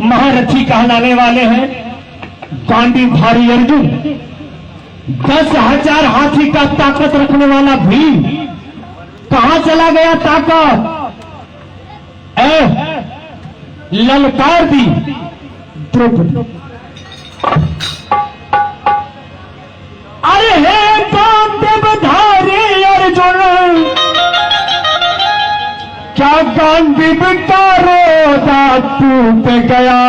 महारथी कहलाने वाले हैं गांडी भारी अर्जुन, 10,000 हाथी का ताकत रखने वाला भीम कहां चला गया ताकत? ललकार दी द्रौपदी। अरे हे गांडीवधारी अर्जुन, क्या गांडीव का रोदा टूट गया?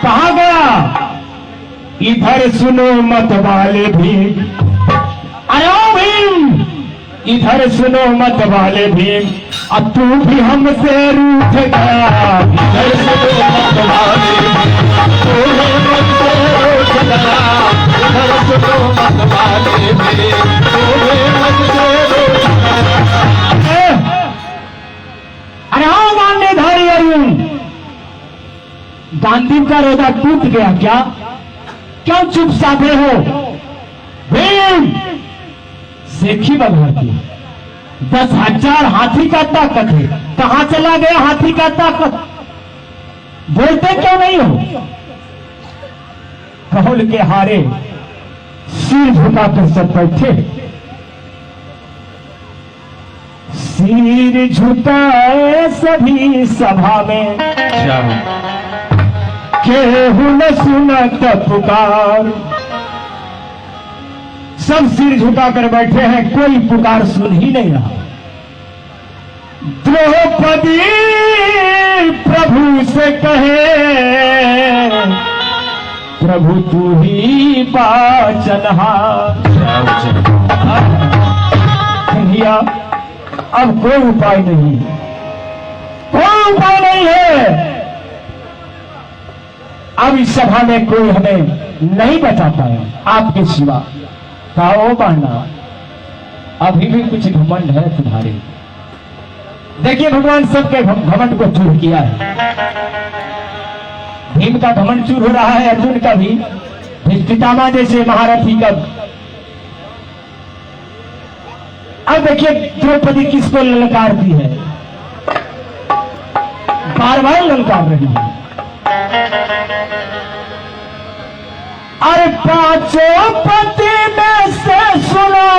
कहा गया? इधर सुनो मत वाले भीम, अरे भीम इधर सुनो मत वाले भीम, अब तू भी हमसे रूठ गया। इधर सुनो मत वाले भीम, तू भी हमसे रूठ गया। इधर सुनो मत वाले भीम, तू भी हमसे रूठ गया। अरे हाँ गांडीधारी अर्जुन, गांधी का रोदा टूट गया क्या? क्यों चुप साधे हो? भीम सेखी बघाती, 10,000 हाथी का ताकत है, कहां चला गया हाथी का ताकत? बोलते क्यों नहीं हो? कहोल के हारे सिर झुकाकर सब बैठे, सिर झुकाए सभी सभा में, केहू न सुनत पुकार। सब सिर झुकाकर बैठे हैं, कोई पुकार सुन ही नहीं रहा। द्रौपदी प्रभु से कहे, प्रभु तू ही बाचनहार। भैया अब कोई उपाय नहीं, कोई उपाय नहीं है। अब इस सभा में कोई हमें नहीं बता पाया आपके सिवा। कहो बांडा, अभी भी कुछ घमंड है तुम्हारे। देखिए भगवान सबके घमंड को चूर किया है। भीम का घमंड चूर हो रहा है, अर्जुन का भी, पितामह जैसे महारथी का। अब देखिए द्रौपदी किसको ललकारती है, बार बार ललकार रही है। अरे पांचों पति में से सुनो,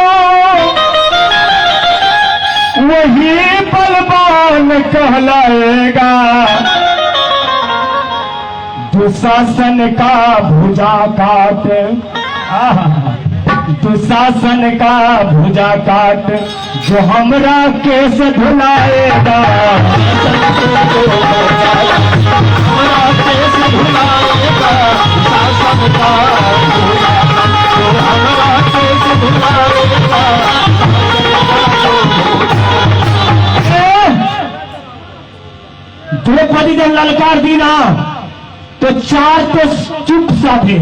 वही बलवान कहलाएगा। दुशासन का भुजा काट, दुशासन का भुजा काट, जो हमरा केस धुलाएगा। हमरा केस धुलाएगा, दुशासन का भुजा, जो हमरा केस धुलाएगा। द्रौपदी ने ललकार दी ना, तो 4 तो चुप साधे।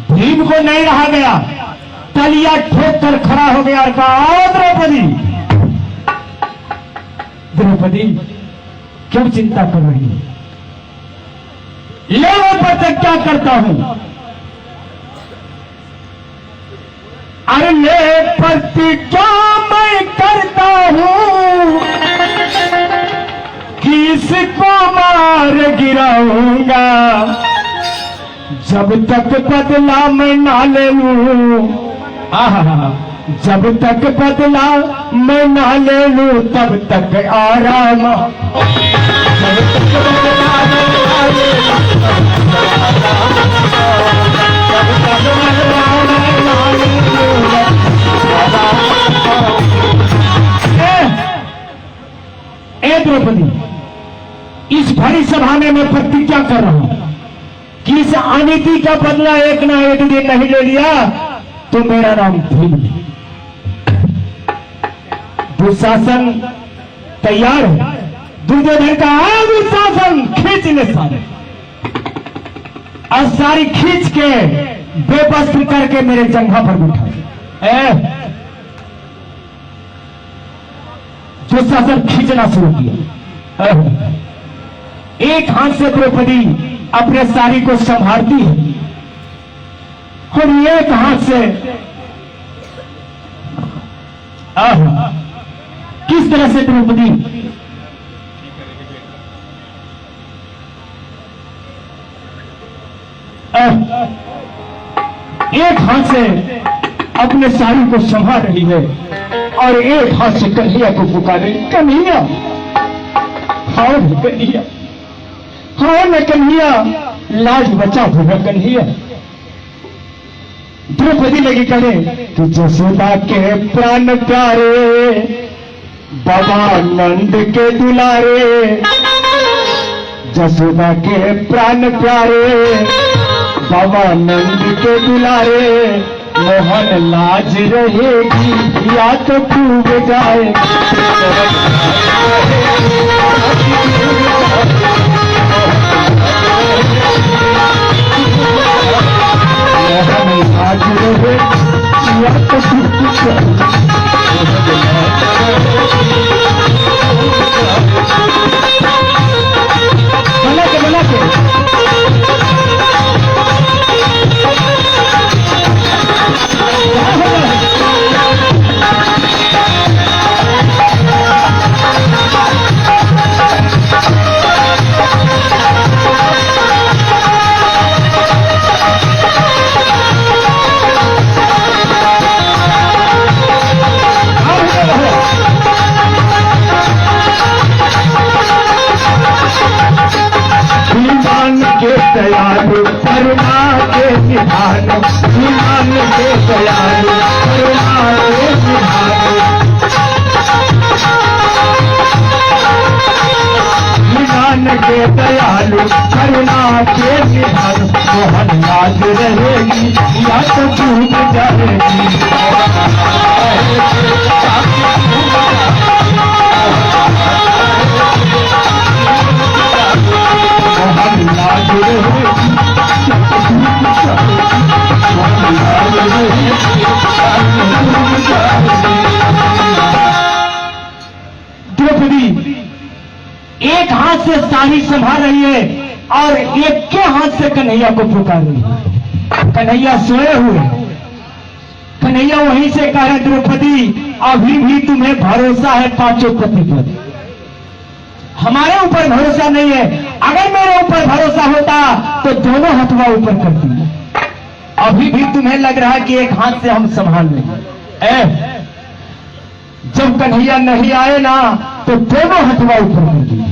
भीम को नहीं रहा गया, तलिया ठोक कर खड़ा हो गया और कहा, द्रौपदी, द्रौपदी क्यों चिंता कर रही है? ले वो पर तक क्या करता हूं? अरे ले प्रतिज्ञा मैं करता हूं, किसको मार गिराऊंगा, जब तक बदला मैं ना ले लूं। जब तक बदला मैं ना ले लूं, तब तक आराम। जब तक बदला मैं ना ले लूं, जब तक बदला मैं ना ले लूं। द्रौपदी, इस भरी सभा में मैं प्रतिज्ञा कर रहा हूं कि इस अनीति का बदला एक ना एक दिन नहीं ले लिया तो मेरा नाम भीम नहीं। दुशासन तैयार है, दुर्योधन का दुशासन खींच ले सारे, और सारी खींच के बेबस करके मेरे जंघा पर बिठा। दुशासन खींचना शुरू किया। एक हाथ से द्रौपदी अपने साड़ी को संभालती है और एक हाथ से किस तरह से द्रौपदी एक हाथ से अपने साड़ी को संभाल रही है और एक हाथ से कन्हैया को पुकारे, कन्हैया, हाँ कन्हैया, हाँ न कन्हैया, लाज बचा दो न कन्हैया। द्रौपदी लगी करे कि जसोदा के प्राण प्यारे, बाबा नंद के दुलारे, जसोदा के प्राण प्यारे, बाबा नंद के दुलारे, मोहन लाज रहेगी या तो डूब जाए। मोहन लाज रहे या तो डूब जाए। बना के दयालु करुणा के निधान, ईमान के दयालु करुणा के निधान, ईमान के दयालु करुणा के निधान, मोहन लाज रहेगी या तो डूब जाएगी। द्रौपदी एक हाथ से साड़ी संभाल रही है और एक के हाथ से कन्हैया को पुकार रही है। कन्हैया सोए हुए, कन्हैया वहीं से कह रहे, द्रौपदी अभी भी तुम्हें भरोसा है पांचों पति पर, हमारे ऊपर भरोसा नहीं है। अगर मेरे ऊपर भरोसा होता तो दोनों हथवा ऊपर करती। अभी भी तुम्हें लग रहा है कि एक हाथ से हम संभाल लेंगे। जब कन्हैया नहीं आए ना तो दोनों हथवा ऊपर कर दिए।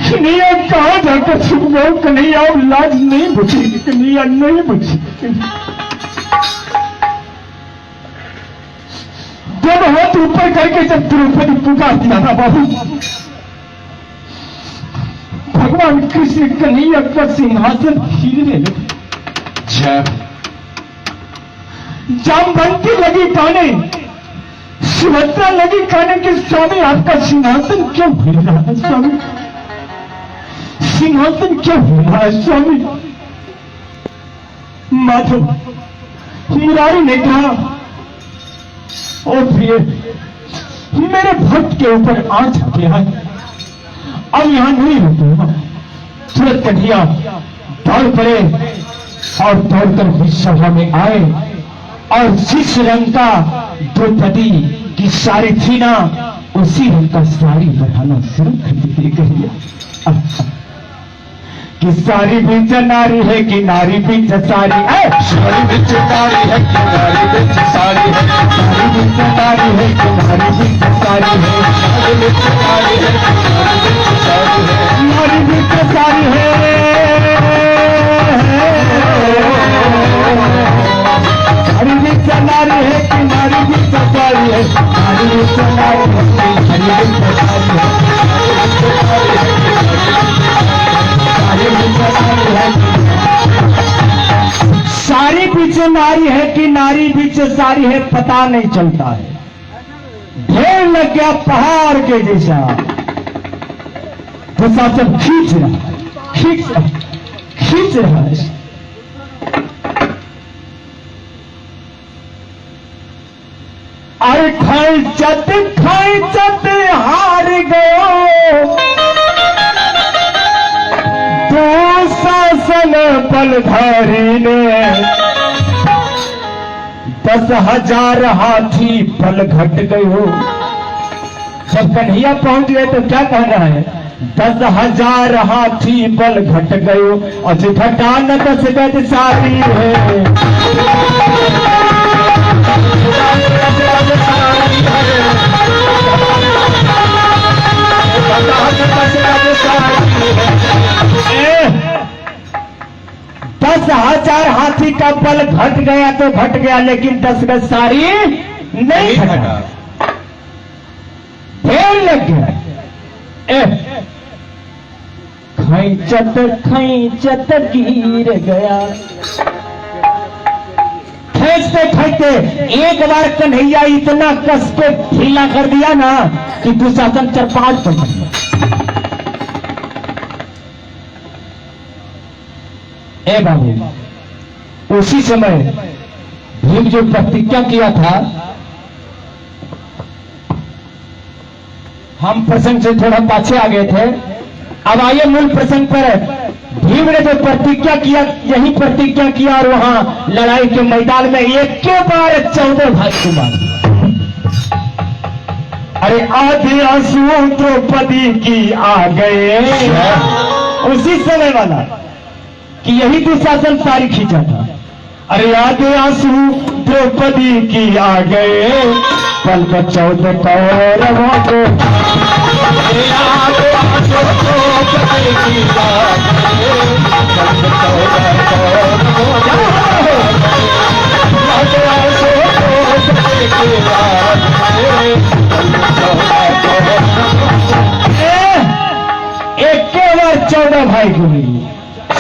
कन्हैया कहां जाकर छुप गए? कन्हैया लाज नहीं बचेगी, कन्हैया नहीं बचेगी। जब हाथ ऊपर करके जब द्रौपदी पुकार दिया था बाबू, भगवान कृष्ण कन्हैया का सिंहासन छीनने लगे। जामवंती लगी काने, सुभद्रा लगी काने कि स्वामी आपका सिंहासन क्यों हिल रहा है? स्वामी सिंहासन क्यों हिल रहा है? स्वामी माधव मुरारी ने कहा, ओ प्रिय, मेरे भक्त के ऊपर आंच गया है, अब यहां नहीं रुकूंगा। तुरंत कन्हैया दौड़ पड़े और दौड़कर बीच सभा में आए और जिस रंग का द्रौपदी की साड़ी थी ना, उसी रंग का साड़ी बढ़ाना शुरू कर दी गई। कि सारी बीच नारी है कि नारी बीच सारी है, सारी बीच नारी है कि नारी बीच सारी है, सारी बीच नारी है कि नारी बीच सारी है, सारी बीच नारी है कि नारी बीच सारी है, नारी बीच सारी है, सारी बीच नारी है कि नारी बीच सारी है, सारी बीच नारी है कि नारी बीच सारी है। सारी पीछे नारी है कि नारी पीछे सारी है, पता नहीं चलता है। ढेर लग गया पहाड़ के जैसा, जैसा सब खींच रहा है, खींच रहा है। अरे खाई चते हार गयो, शासन बलधारी ने 10,000 हाथी पल घट गयो। जब कन्हैया पहुंच गए तो क्या कह रहा है? 10,000 हाथी बल घट गयो, अज घटा न 10 गज सारी है। ए, 10,000 हाथी का बल घट गया तो घट गया, लेकिन 10 गज साड़ी नहीं घटा, ढेर लग गया। खैचत गिर गया। खींचते खींचते एक बार कन्हैया इतना कस के ढीला कर दिया ना कि दुशासन 4-5 पर बन गया। ए बाबू, उसी समय भीम जो प्रतिज्ञा किया था, हम प्रसंग से थोड़ा पाछे आ गए थे, अब आइए मूल प्रसंग पर। भीम ने जो प्रतिज्ञा किया, यही प्रतिज्ञा किया और वहां लड़ाई के मैदान में एक के बार 14 भाई को मार दिया। अरे आधे आंसू द्रौपदी की आ गए, उसी समय वाला कि यही दुशासन सारी खींचा था। अरे आधे आंसू द्रौपदी की आ गए, पल का 14 कौरवों को। एक के बार 14 भाई को मिली।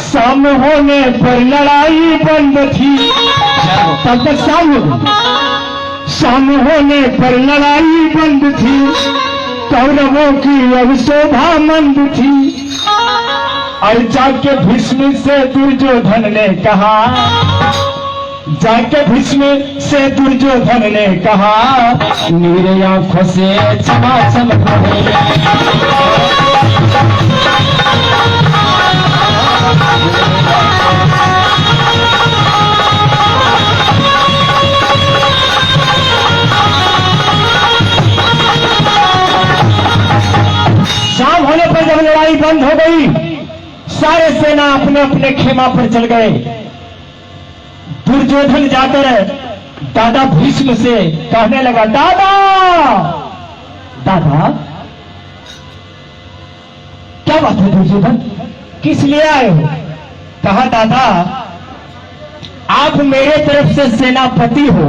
शाम होने पर लड़ाई बंद थी, तब तक शाम हो गई। शाम होने पर लड़ाई बंद थी, कौरवों की अब शोभा मंद थी। और जाके भीष्म से दुर्योधन ने कहा, जाके भीष्म से दुर्योधन ने कहा, मेरे आंखों से चमाचम शाम होने पर जब लड़ाई बंद हो गई, सारे सेना अपने अपने खेमा पर चल गए। दुर्योधन जाकर दादा भीष्म से कहने लगा, दादा दादा क्या बात है दुर्योधन, किस लिए आए हो? कहा, दादा आप मेरे तरफ से सेनापति हो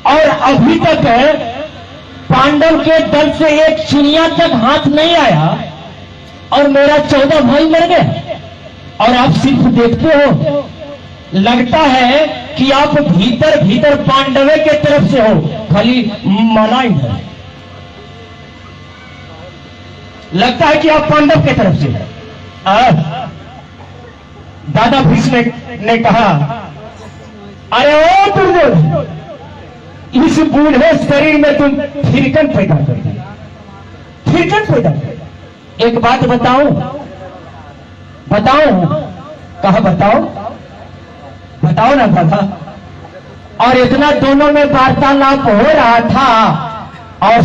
और अभी तक पांडव के दल से एक चिड़िया तक हाथ नहीं आया और मेरा 14 भाई मर गए, और आप सिर्फ देखते हो। लगता है कि आप भीतर भीतर पांडवे के तरफ से हो, खाली मलाई है। लगता है कि आप पांडव के तरफ से हो। दादा भीष्म ने कहा, अरे ओ दुर्योधन, इस बूढ़े शरीर में तुम फिरकन पैदा कर दिया, फिरकन पैदा कर। एक बात बताऊं, बताऊं? कहा बताओ, बताओ ना दादा। और इतना दोनों में वार्तालाप हो रहा था, और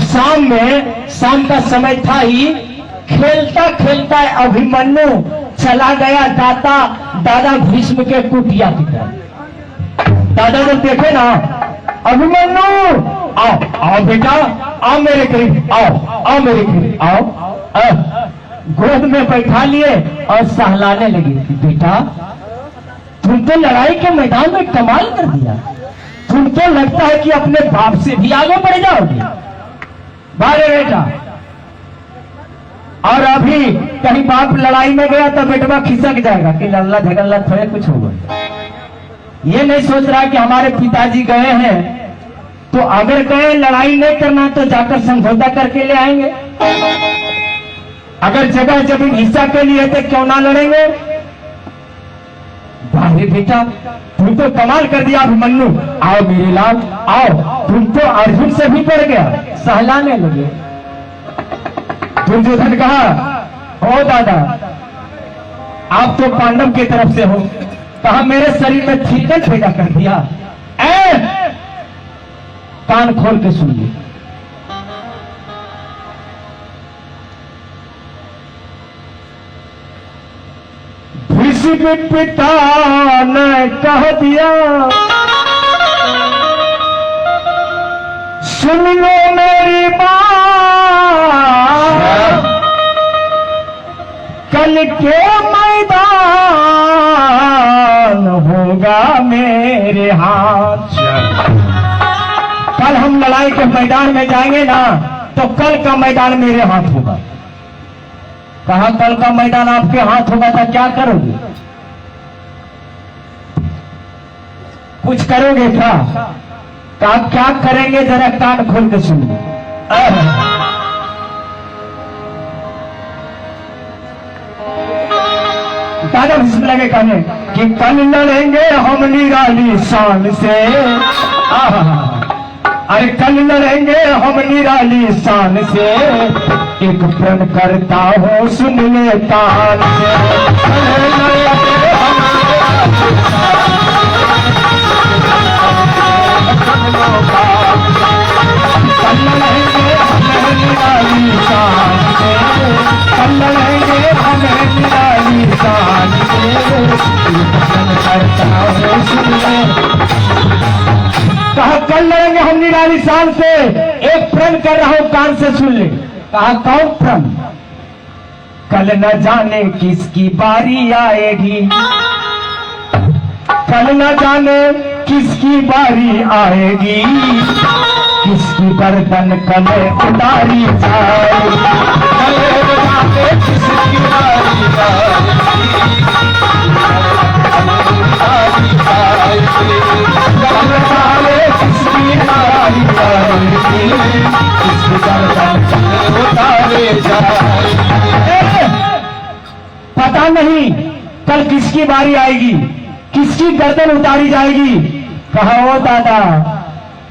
शाम का समय था ही, खेलता खेलता अभिमन्यु चला गया दादा भीष्म के कुटिया की तरफ। दादा जब देखे ना, अभिमन्यु आओ आओ बेटा, आओ मेरे करीब, आओ मेरे करीब आओ। गोद में बैठा लिए और सहलाने लगी, बेटा तुम तो लड़ाई के मैदान में कमाल कर दिया, तुम तो लगता है कि अपने बाप से भी आगे बढ़ जाओगे। बारे बेटा, और अभी कहीं बाप लड़ाई में गया तो बेटवा खिसक जाएगा कि लल्ला झगल्ला थोड़े कुछ होगा। ये नहीं सोच रहा कि हमारे पिताजी गए हैं तो अगर गए लड़ाई नहीं करना तो जाकर समझौता करके ले आएंगे। अगर जगह जमीन हिस्सा के लिए तो क्यों ना लड़ेंगे। बारे बेटा तुम तो कमाल कर दिया अभिमन्यु, आओ मेरे लाल आओ, तुम तो अर्जुन से भी बढ़ गया। सहलाने लगे। दुर्योधन कहा, ओ दादा आप तो पांडव की तरफ से हो, कहा मेरे शरीर में फिरकन पैदा कर दिया, कान खोल के सुन ले। भीष्म पिता ने कह दिया, सुन लो मेरी बात, कल के मैदान होगा मेरे हाथ। कल हम लड़ाई के मैदान में जाएंगे ना, तो कल का मैदान मेरे हाथ होगा। कहा कल का मैदान आपके हाथ होगा तो क्या करोगे? कुछ करोगे क्या? क्या करेंगे जरा कान खोल के सुनिए। दादा भीष्म लगे कहने कि कल लड़ेंगे हम निराली शान से। अरे कल लड़ेंगे हम निराली शान से, एक प्रण करता हूँ सुन ले कान से। कल लड़ेंगे हम निराली शान से, कल लड़ेंगे हम निराली शान से, एक प्रण करता हूँ सुन ले। कहा कल लड़ेंगे हम निराली शान से, एक प्रण कर रहा हूं कान से सुन ले। कहा कौन प्रण? कल न जाने किसकी बारी आएगी, कल न जाने किसकी बारी आएगी, किसकी गर्दन कल उतारी जाएगी। कल न जाने किसकी बारी पता नहीं कल किसकी बारी आएगी, किसकी गर्दन उतारी जाएगी। कहा ओ दादा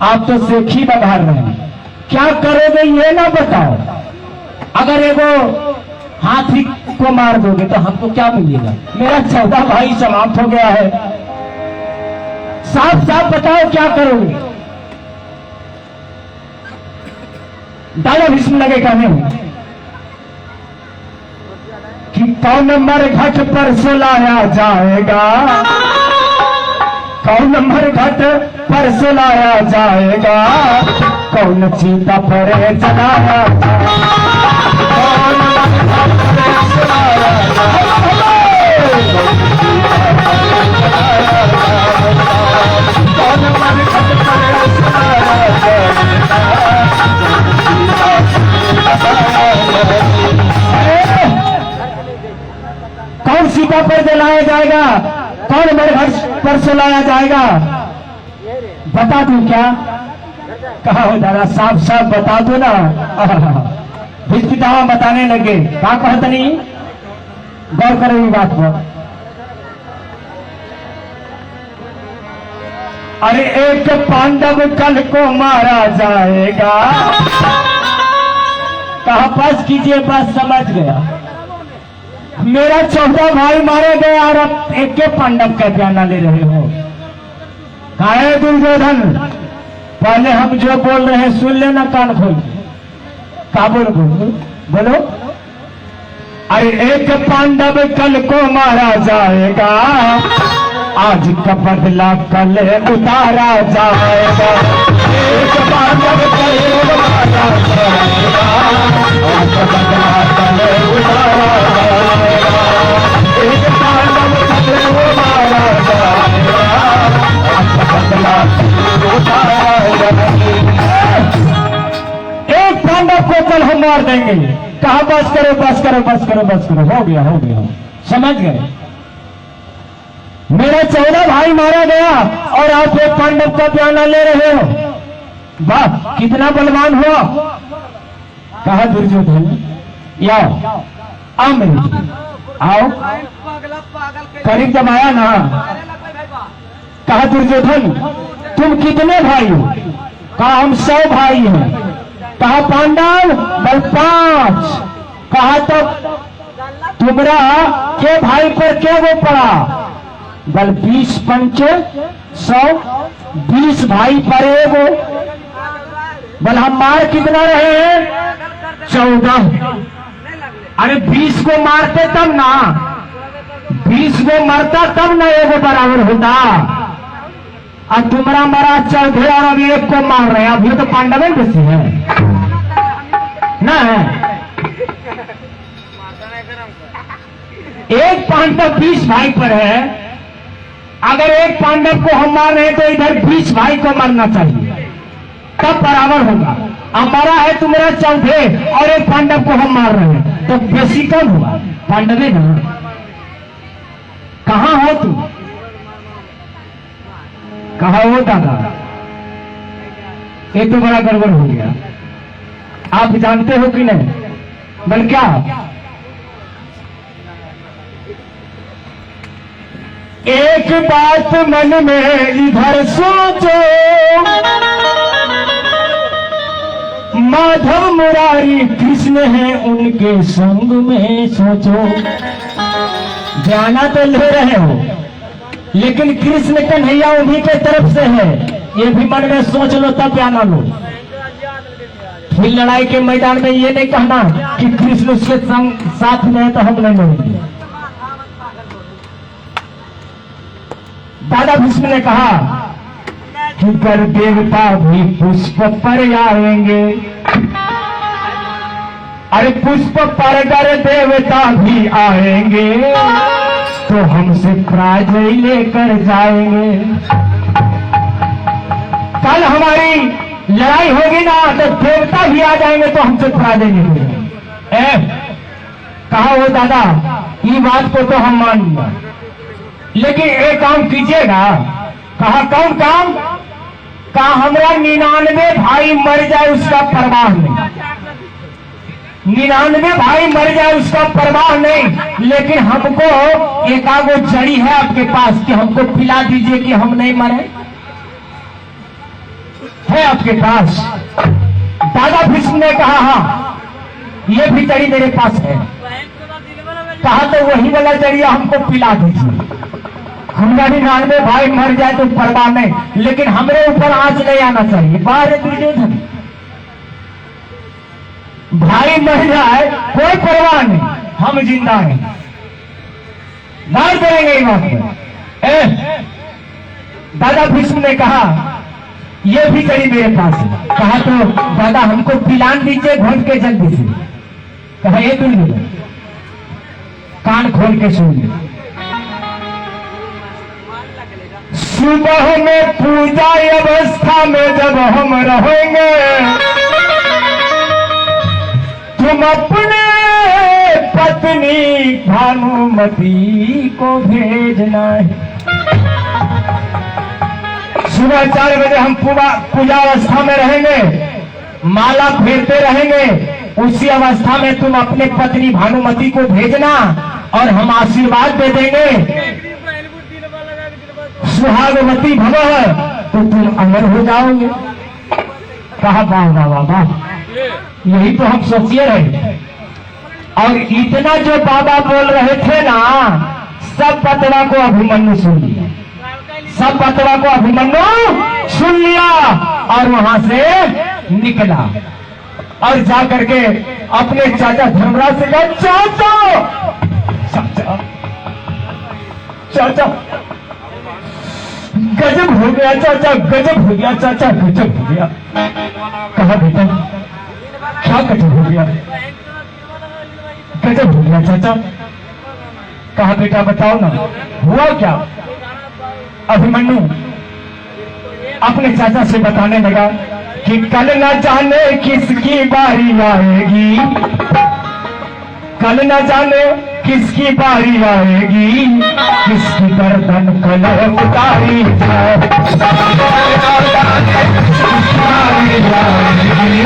आप तो सेखी बघार रहे हैं, क्या करोगे ये ना बताओ। अगर एगो हाथी को मार दोगे तो हमको क्या मिलेगा? मेरा 14 भाई समाप्त हो गया है। साफ साफ बताओ क्या करोगे? दादा भीष्म लगे कहने कि कौन मरघट पर सुलाया जाएगा, कौन मरघट पर सुलाया जाएगा, कौन चीता पर जलाया जाएगा, कौन मरघट पर सुलाया जाएगा, कौन मरघट पर सुलाया जाएगा। कौन सीता पर जलाया जाएगा, कौन मरघट पर सुलाया जाएगा, बता दूं क्या? कहा हो दादा साफ साफ बता दो ना। पितामह बताने लगे, क्या कहत नहीं, गौर करेंगे बात पर। अरे एक पांडव कल को मारा जाएगा। कहा बस कीजिए, बस समझ गया। मेरा 14 भाई मारे गए और अब एक के पांडव का बयाना ले रहे हो। कहा है दुर्योधन, पहले हम जो बोल रहे हैं सुन लेना कान खोल। क्या बोलो बोलो। अरे एक पांडव कल को मारा जाएगा, आज का बदला कल उतारा जाएगा। एक पांडव कल को मारा जाएगा, आज का बदला कल उतारा जाएगा। एक पांडव कल को मारा जाएगा, आज का बदला कल उतारा जाएगा। एक पांडव को कल हम मार देंगे। कहा बस करो बस करो बस करो बस करो, हो गया समझ गए। मेरा 14 भाई मारा गया और आप एक पांडव का बयाना ले रहे हो। वाह कितना बलवान हुआ। कहा दुर्योधन आओ आओ मेरे आओ, करीब जब आया ना। कहा दुर्योधन तुम कितने भाई हो? कहा हम 100 भाई हैं। कहा पांडव बल 5। कहा तो तुम्हारा के भाई पर क्या वो पड़ा? बल 20 पंच 100, 20 भाई पर एगो। बोल हम मार कितना रहे हैं? 14। अरे 20 को मारते तब ना, 20 को मरता तब ना एगो बराबर होता। अब तुम्हारा मरा 14 और अभी एक को मार रहे हैं, अभी तो पांडव बेसी है ना। एक पांडव 20 भाई पर है, अगर एक पांडव को हम मार रहे हैं तो इधर 20 भाई को मरना चाहिए, तब बराबर होगा। अब मरा है तुम्हारा 14 और एक पांडव को हम मार रहे हैं तो बेसी कम हुआ, पांडवे ना। कहां हो तू? कहा हो दादा? ये तो बड़ा गड़बड़ हो गया। आप जानते हो कि नहीं? बल क्या एक बात मन में इधर सोचो, माधव मुरारी कृष्ण है उनके संग में सोचो। जाना तो ले रहे हो लेकिन कृष्ण कन्हैया उन्हीं के तरफ से है, ये भी मन में सोच लो तब जाना लो। फिर लड़ाई के मैदान में ये नहीं कहना कि कृष्ण उसके संग साथ में है तो हम नहीं लड़ेंगे। दादा भीष्म ने कहा कि कर देवता भी पुष्प पर आएंगे। अरे पुष्प पर कर देवता भी आएंगे तो हमसे पराजय लेकर जाएंगे। कल हमारी लड़ाई होगी ना तो देवता भी आ जाएंगे तो हमसे पराजय नहीं होगा। कहा वो दादा ये बात को तो हम मान लिया, लेकिन एक काम कीजिएगा। कहा कौन काम? कहा हमरा 99 भाई मर जाए उसका परवाह नहीं, 99 भाई मर जाए उसका परवाह नहीं, लेकिन हमको एक आगो जड़ी है आपके पास कि हमको पिला दीजिए कि हम नहीं मरे, है आपके पास? दादा भीष्म ने कहा हाँ ये भी जड़ी मेरे पास है। कहा तो वही वाला जड़िया हमको पिला दीजिए। हमारा 99 भाई मर जाए तो परवाह नहीं, लेकिन हमरे ऊपर आंच नहीं आना चाहिए। बाहर दुर्योधन भाई मर जाए कोई परवाह नहीं, हम जिंदा हैं, मार करेंगे ये बात में। दादा भीष्म ने कहा ये भी कड़ी मेरे पास है। कहा तो दादा हमको पिलान दीजिए घोट के जल्दी से। कहा ये दुर्योधन कान खोल के सुन ले। सुबह में पूजा अवस्था में जब हम रहेंगे तुम अपने पत्नी भानुमती को भेजना है। सुबह 4 बजे हम पूजा अवस्था में रहेंगे, माला फेरते रहेंगे, उसी अवस्था में तुम अपने पत्नी भानुमती को भेजना और हम आशीर्वाद दे देंगे सुहागवती भव, तो तुम अमर हो जाओगे। कहा वाह वाह वाह वाह, यही तो हम सोचिए रहे। और इतना जो बाबा बोल रहे थे ना, सब बतवा को अभिमन्यु सुन लिया, सब बतवा को अभिमन्यु सुन लिया और वहां से निकला और जा करके अपने चाचा धर्मराज से कहा चाचा चाचा चाचा गजब हो गया चाचा, गजब हो गया चाचा, गजब हो गया। कहा बेटा क्या गजब हो गया? गजब हो गया चाचा। कहा बेटा बताओ ना हुआ क्या? अभिमन्यु अपने चाचा से बताने लगा कि कल न जाने किसकी बारी आएगी, कल न जाने किसकी बारी आएगी, किसकी गर्दन कल उतारी जाए, किसकी बारी आएगी,